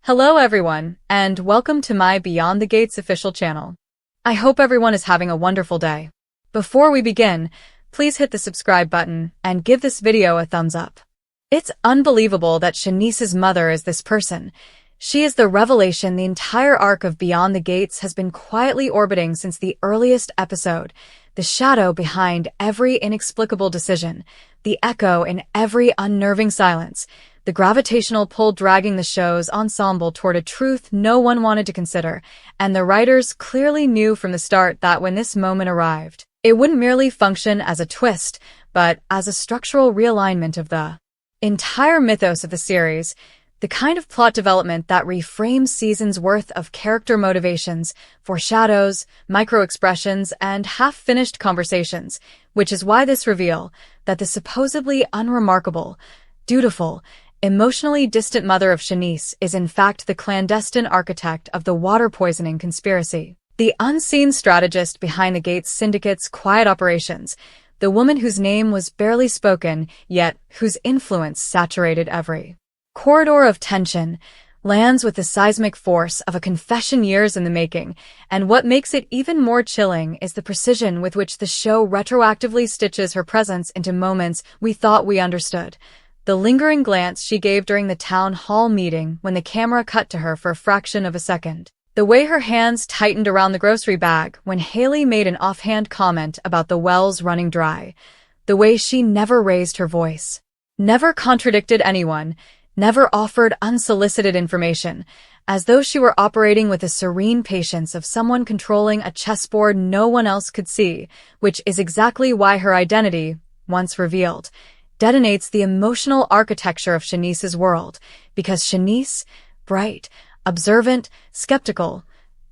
Hello everyone, and welcome to my Beyond the Gates official channel. I hope everyone is having a wonderful day. Before we begin, please hit the subscribe button and give this video a thumbs up. It's unbelievable that Shanice's mother is this person. She is the revelation the entire arc of Beyond the Gates has been quietly orbiting since the earliest episode, the shadow behind every inexplicable decision, the echo in every unnerving silence, the gravitational pull dragging the show's ensemble toward a truth no one wanted to consider, and the writers clearly knew from the start that when this moment arrived, it wouldn't merely function as a twist, but as a structural realignment of the entire mythos of the series, the kind of plot development that reframes seasons' worth of character motivations, foreshadows, micro-expressions, and half-finished conversations, which is why this reveal, that the supposedly unremarkable, dutiful, emotionally distant mother of Shanice is in fact the clandestine architect of the water poisoning conspiracy. The unseen strategist behind the Gates Syndicate's quiet operations, the woman whose name was barely spoken, yet whose influence saturated every corridor of tension, lands with the seismic force of a confession years in the making, and what makes it even more chilling is the precision with which the show retroactively stitches her presence into moments we thought we understood. The lingering glance she gave during the town hall meeting when the camera cut to her for a fraction of a second. The way her hands tightened around the grocery bag when Hayley made an offhand comment about the wells running dry. The way she never raised her voice, never contradicted anyone, never offered unsolicited information, as though she were operating with the serene patience of someone controlling a chessboard no one else could see, which is exactly why her identity, once revealed, detonates the emotional architecture of Shanice's world, because Shanice, bright, observant, skeptical,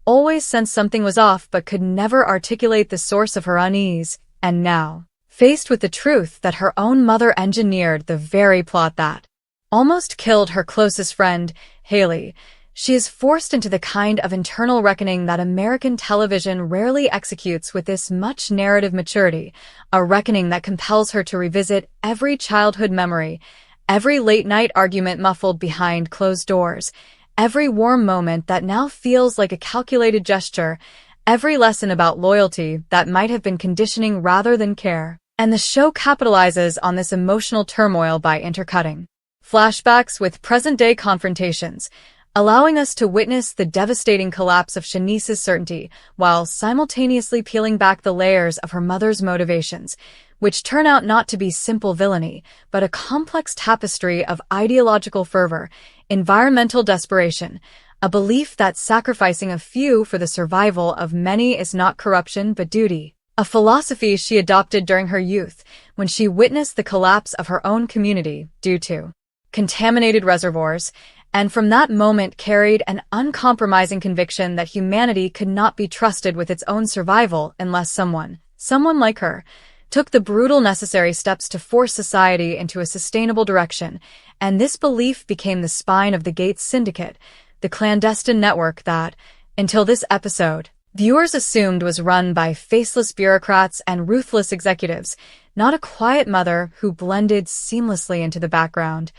always sensed something was off but could never articulate the source of her unease, and now, faced with the truth that her own mother engineered the very plot that almost killed her closest friend, Hayley, she is forced into the kind of internal reckoning that American television rarely executes with this much narrative maturity, a reckoning that compels her to revisit every childhood memory, every late-night argument muffled behind closed doors, every warm moment that now feels like a calculated gesture, every lesson about loyalty that might have been conditioning rather than care. And the show capitalizes on this emotional turmoil by intercutting flashbacks with present-day confrontations, allowing us to witness the devastating collapse of Shanice's certainty while simultaneously peeling back the layers of her mother's motivations, which turn out not to be simple villainy, but a complex tapestry of ideological fervor, environmental desperation, a belief that sacrificing a few for the survival of many is not corruption but duty, a philosophy she adopted during her youth when she witnessed the collapse of her own community due to contaminated reservoirs, and from that moment carried an uncompromising conviction that humanity could not be trusted with its own survival unless someone like her, took the brutal necessary steps to force society into a sustainable direction, and this belief became the spine of the Gates Syndicate, the clandestine network that, until this episode, viewers assumed was run by faceless bureaucrats and ruthless executives, not a quiet mother who blended seamlessly into the background.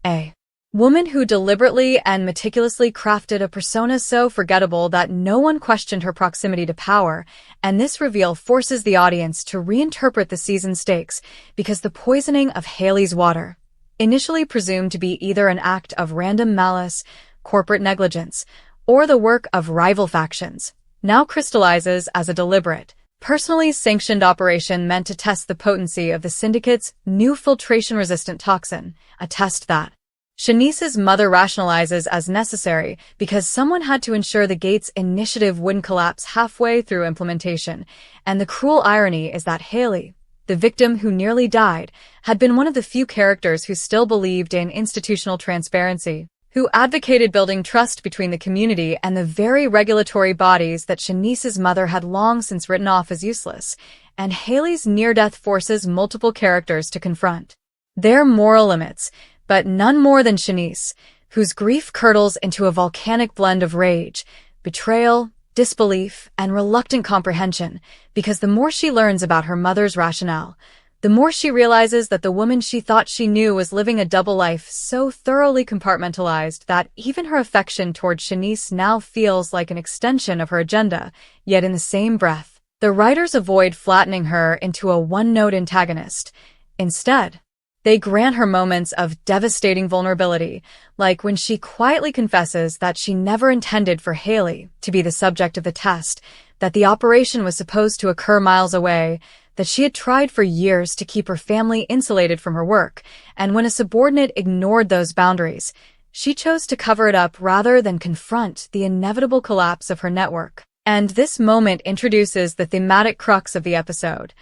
A woman who deliberately and meticulously crafted a persona so forgettable that no one questioned her proximity to power, and this reveal forces the audience to reinterpret the season's stakes because the poisoning of Hayley's water, initially presumed to be either an act of random malice, corporate negligence, or the work of rival factions, now crystallizes as a deliberate, personally sanctioned operation meant to test the potency of the syndicate's new filtration-resistant toxin, a test that Shanice's mother rationalizes as necessary because someone had to ensure the Gates initiative wouldn't collapse halfway through implementation, and the cruel irony is that Hayley, the victim who nearly died, had been one of the few characters who still believed in institutional transparency, who advocated building trust between the community and the very regulatory bodies that Shanice's mother had long since written off as useless, and Hayley's near-death forces multiple characters to confront their moral limits, but none more than Shanice, whose grief curdles into a volcanic blend of rage, betrayal, disbelief, and reluctant comprehension, because the more she learns about her mother's rationale, the more she realizes that the woman she thought she knew was living a double life so thoroughly compartmentalized that even her affection toward Shanice now feels like an extension of her agenda, yet in the same breath, the writers avoid flattening her into a one-note antagonist. Instead, they grant her moments of devastating vulnerability, like when she quietly confesses that she never intended for HAYLEY to be the subject of the test, that the operation was supposed to occur miles away, that she had tried for years to keep her family insulated from her work, and when a subordinate ignored those boundaries, she chose to cover it up rather than confront the inevitable collapse of her network. And this moment introduces the thematic crux of the episode,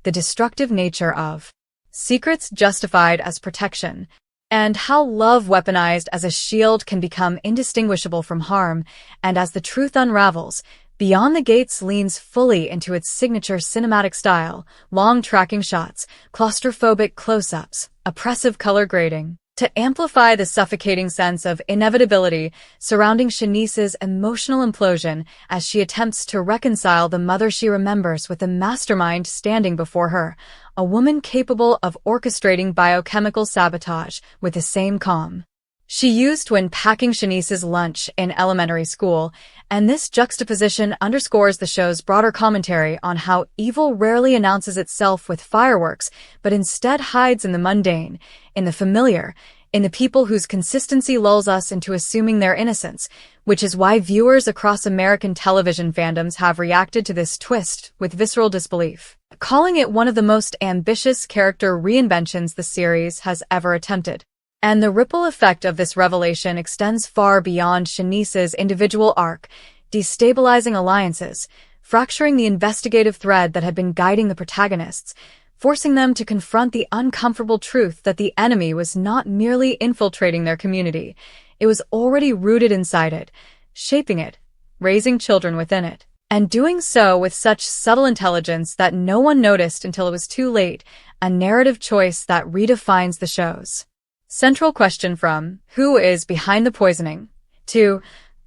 the destructive nature of secrets justified as protection, and how love weaponized as a shield can become indistinguishable from harm. And as the truth unravels, Beyond the Gates leans fully into its signature cinematic style, long tracking shots, claustrophobic close-ups, oppressive color grading, to amplify the suffocating sense of inevitability surrounding Shanice's emotional implosion as she attempts to reconcile the mother she remembers with the mastermind standing before her, a woman capable of orchestrating biochemical sabotage with the same calm she used when packing Shanice's lunch in elementary school, and this juxtaposition underscores the show's broader commentary on how evil rarely announces itself with fireworks, but instead hides in the mundane, in the familiar, in the people whose consistency lulls us into assuming their innocence, which is why viewers across American television fandoms have reacted to this twist with visceral disbelief, calling it one of the most ambitious character reinventions the series has ever attempted. And the ripple effect of this revelation extends far beyond Shanice's individual arc, destabilizing alliances, fracturing the investigative thread that had been guiding the protagonists, forcing them to confront the uncomfortable truth that the enemy was not merely infiltrating their community, it was already rooted inside it, shaping it, raising children within it, and doing so with such subtle intelligence that no one noticed until it was too late, a narrative choice that redefines the show's central question from "Who is behind the poisoning?" to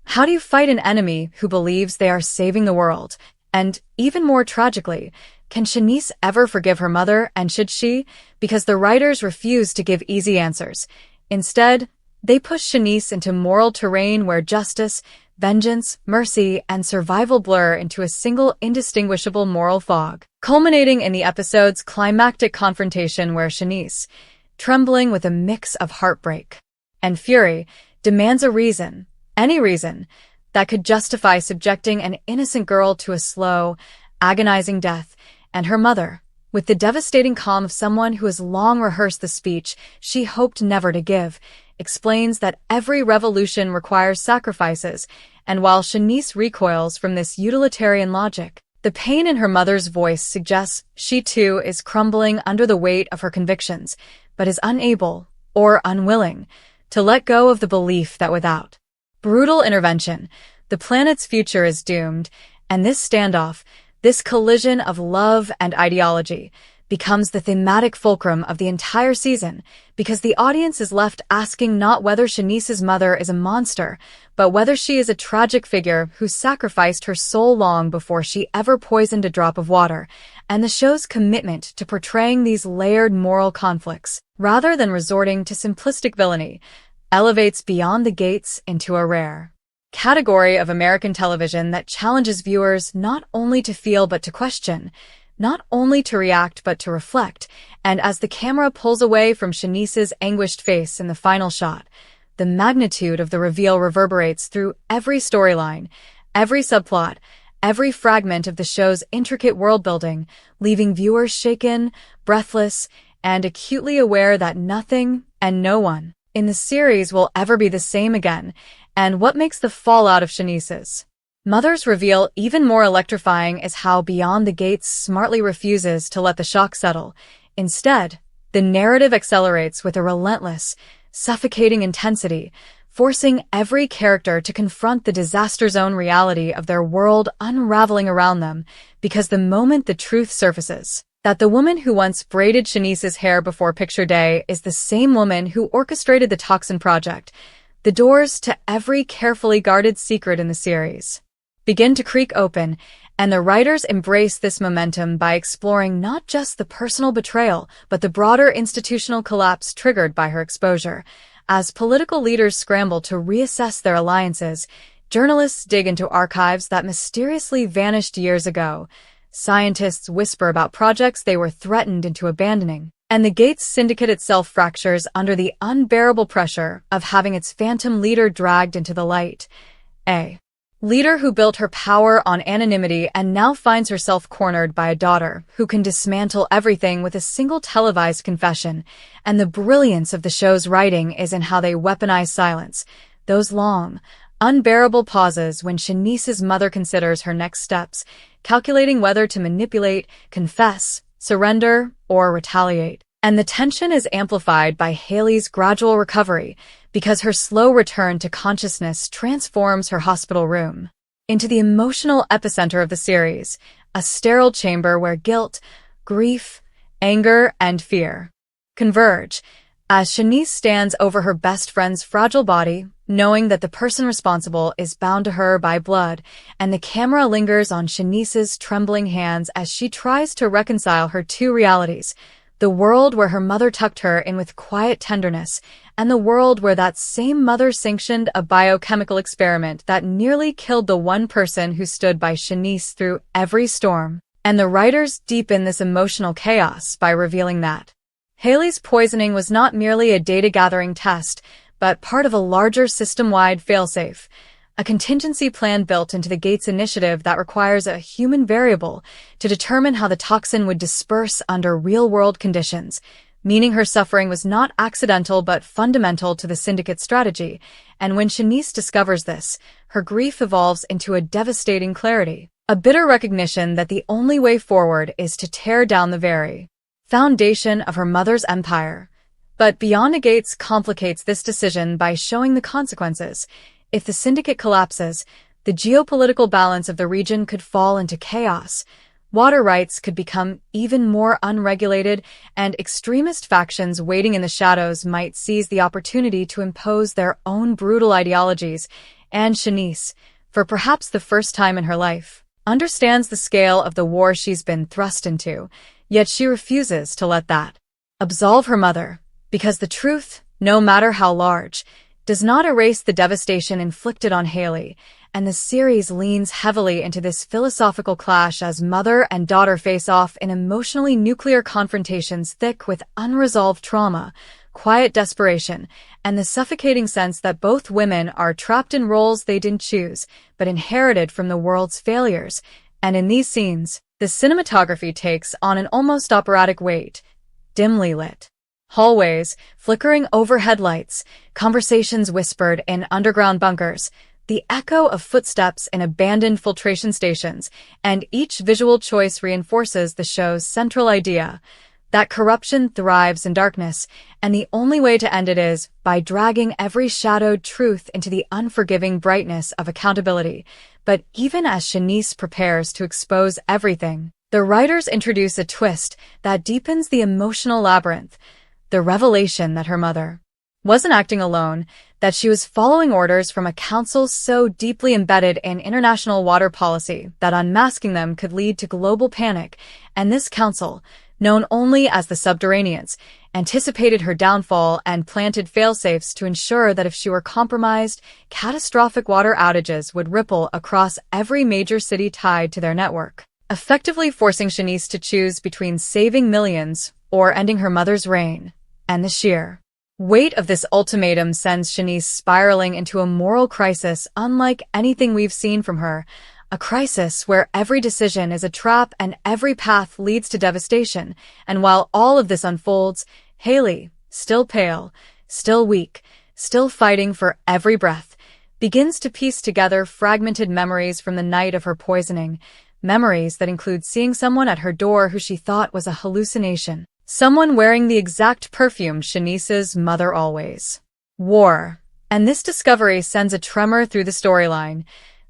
"How do you fight an enemy who believes they are saving the world?" And, even more tragically, can Shanice ever forgive her mother, and should she? Because the writers refuse to give easy answers. Instead, they push Shanice into moral terrain where justice, vengeance, mercy, and survival blur into a single indistinguishable moral fog, culminating in the episode's climactic confrontation where Shanice, trembling with a mix of heartbreak and fury, demands a reason, any reason, that could justify subjecting an innocent girl to a slow, agonizing death, and her mother, with the devastating calm of someone who has long rehearsed the speech she hoped never to give, explains that every revolution requires sacrifices, and while Shanice recoils from this utilitarian logic, the pain in her mother's voice suggests she too is crumbling under the weight of her convictions, but is unable, or unwilling, to let go of the belief that without brutal intervention, the planet's future is doomed, and this standoff, this collision of love and ideology, becomes the thematic fulcrum of the entire season, because the audience is left asking not whether Shanice's mother is a monster, but whether she is a tragic figure who sacrificed her soul long before she ever poisoned a drop of water, and the show's commitment to portraying these layered moral conflicts, rather than resorting to simplistic villainy, elevates Beyond the Gates into a rare category of American television that challenges viewers not only to feel but to question, not only to react but to reflect, and as the camera pulls away from Shanice's anguished face in the final shot, the magnitude of the reveal reverberates through every storyline, every subplot, every fragment of the show's intricate world-building, leaving viewers shaken, breathless, and acutely aware that nothing and no one in the series will ever be the same again, and what makes the fallout of Shanice's mother's reveal even more electrifying is how Beyond the Gates smartly refuses to let the shock settle. Instead, the narrative accelerates with a relentless, suffocating intensity, forcing every character to confront the disaster zone reality of their world unraveling around them, because the moment the truth surfaces, that the woman who once braided Shanice's hair before picture day is the same woman who orchestrated the Toxin Project, the doors to every carefully guarded secret in the series begin to creak open, and the writers embrace this momentum by exploring not just the personal betrayal, but the broader institutional collapse triggered by her exposure. As political leaders scramble to reassess their alliances, journalists dig into archives that mysteriously vanished years ago. Scientists whisper about projects they were threatened into abandoning, and the Gates Syndicate itself fractures under the unbearable pressure of having its phantom leader dragged into the light. A leader who built her power on anonymity and now finds herself cornered by a daughter who can dismantle everything with a single televised confession. And the brilliance of the show's writing is in how they weaponize silence. Those long, unbearable pauses when Shanice's mother considers her next steps, calculating whether to manipulate, confess, surrender, or retaliate. And the tension is amplified by HAYLEI's gradual recovery, because her slow return to consciousness transforms her hospital room into the emotional epicenter of the series, a sterile chamber where guilt, grief, anger, and fear converge. As Shanice stands over her best friend's fragile body, knowing that the person responsible is bound to her by blood, and the camera lingers on Shanice's trembling hands as she tries to reconcile her two realities: the world where her mother tucked her in with quiet tenderness, and the world where that same mother sanctioned a biochemical experiment that nearly killed the one person who stood by Shanice through every storm. And the writers deepen this emotional chaos by revealing that HAYLEI's poisoning was not merely a data-gathering test, but part of a larger system-wide failsafe, a contingency plan built into the Gates initiative that requires a human variable to determine how the toxin would disperse under real-world conditions, meaning her suffering was not accidental but fundamental to the Syndicate's strategy. And when Shanice discovers this, her grief evolves into a devastating clarity, a bitter recognition that the only way forward is to tear down the very foundation of her mother's empire. But Beyond the Gates complicates this decision by showing the consequences. If the Syndicate collapses, the geopolitical balance of the region could fall into chaos. Water rights could become even more unregulated, and extremist factions waiting in the shadows might seize the opportunity to impose their own brutal ideologies. And Shanice, for perhaps the first time in her life, understands the scale of the war she's been thrust into, yet she refuses to let that absolve her mother, because the truth, no matter how large, does not erase the devastation inflicted on HAYLEI. And the series leans heavily into this philosophical clash as mother and daughter face off in emotionally nuclear confrontations thick with unresolved trauma, quiet desperation, and the suffocating sense that both women are trapped in roles they didn't choose, but inherited from the world's failures. And in these scenes, the cinematography takes on an almost operatic weight. Dimly lit hallways, flickering overhead lights, conversations whispered in underground bunkers, the echo of footsteps in abandoned filtration stations, and each visual choice reinforces the show's central idea that corruption thrives in darkness, and the only way to end it is by dragging every shadowed truth into the unforgiving brightness of accountability. But even as Shanice prepares to expose everything, the writers introduce a twist that deepens the emotional labyrinth: the revelation that her mother wasn't acting alone, that she was following orders from a council so deeply embedded in international water policy that unmasking them could lead to global panic. And this council, known only as the Subterraneans, anticipated her downfall and planted failsafes to ensure that if she were compromised, catastrophic water outages would ripple across every major city tied to their network, effectively forcing Shanice to choose between saving millions or ending her mother's reign. And the sheer weight of this ultimatum sends Shanice spiraling into a moral crisis unlike anything we've seen from her, a crisis where every decision is a trap and every path leads to devastation. And while all of this unfolds, HAYLEI, still pale, still weak, still fighting for every breath, begins to piece together fragmented memories from the night of her poisoning, memories that include seeing someone at her door who she thought was a hallucination. Someone wearing the exact perfume Shanice's mother always wore. And this discovery sends a tremor through the storyline.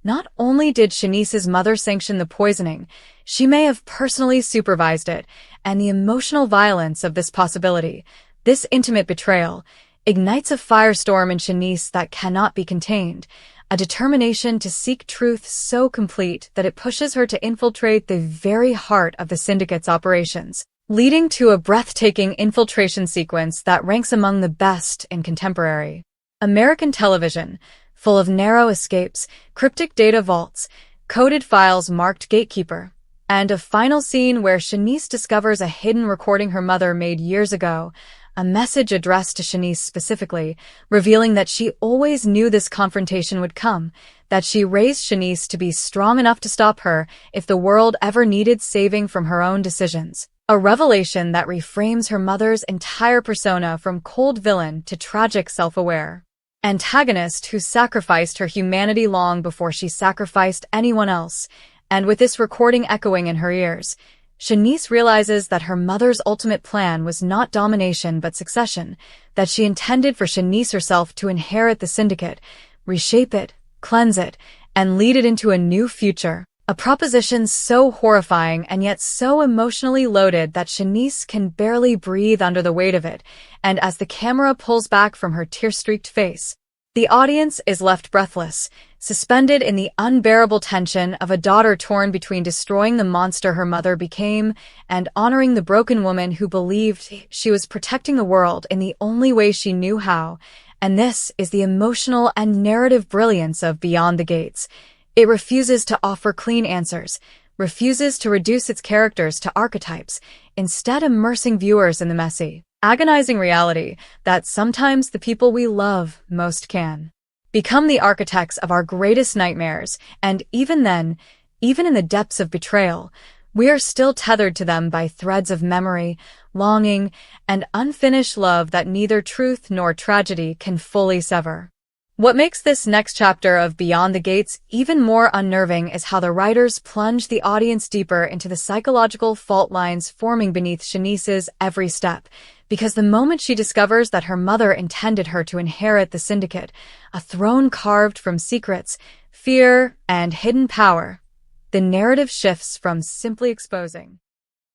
Not only did Shanice's mother sanction the poisoning, she may have personally supervised it, and the emotional violence of this possibility, this intimate betrayal, ignites a firestorm in Shanice that cannot be contained, a determination to seek truth so complete that it pushes her to infiltrate the very heart of the syndicate's operations, leading to a breathtaking infiltration sequence that ranks among the best in contemporary American television, full of narrow escapes, cryptic data vaults, coded files marked gatekeeper, and a final scene where Shanice discovers a hidden recording her mother made years ago, a message addressed to Shanice specifically, revealing that she always knew this confrontation would come, that she raised Shanice to be strong enough to stop her if the world ever needed saving from her own decisions. A revelation that reframes her mother's entire persona from cold villain to tragic self-aware antagonist who sacrificed her humanity long before she sacrificed anyone else. And with this recording echoing in her ears, Shanice realizes that her mother's ultimate plan was not domination but succession, that she intended for Shanice herself to inherit the syndicate, reshape it, cleanse it, and lead it into a new future. A proposition so horrifying and yet so emotionally loaded that Shanice can barely breathe under the weight of it, and as the camera pulls back from her tear-streaked face, the audience is left breathless, suspended in the unbearable tension of a daughter torn between destroying the monster her mother became and honoring the broken woman who believed she was protecting the world in the only way she knew how. And this is the emotional and narrative brilliance of Beyond the Gates. It refuses to offer clean answers, refuses to reduce its characters to archetypes, instead immersing viewers in the messy, agonizing reality that sometimes the people we love most can become the architects of our greatest nightmares, and even then, even in the depths of betrayal, we are still tethered to them by threads of memory, longing, and unfinished love that neither truth nor tragedy can fully sever. What makes this next chapter of Beyond the Gates even more unnerving is how the writers plunge the audience deeper into the psychological fault lines forming beneath Shanice's every step, because the moment she discovers that her mother intended her to inherit the syndicate, a throne carved from secrets, fear, and hidden power, the narrative shifts from simply exposing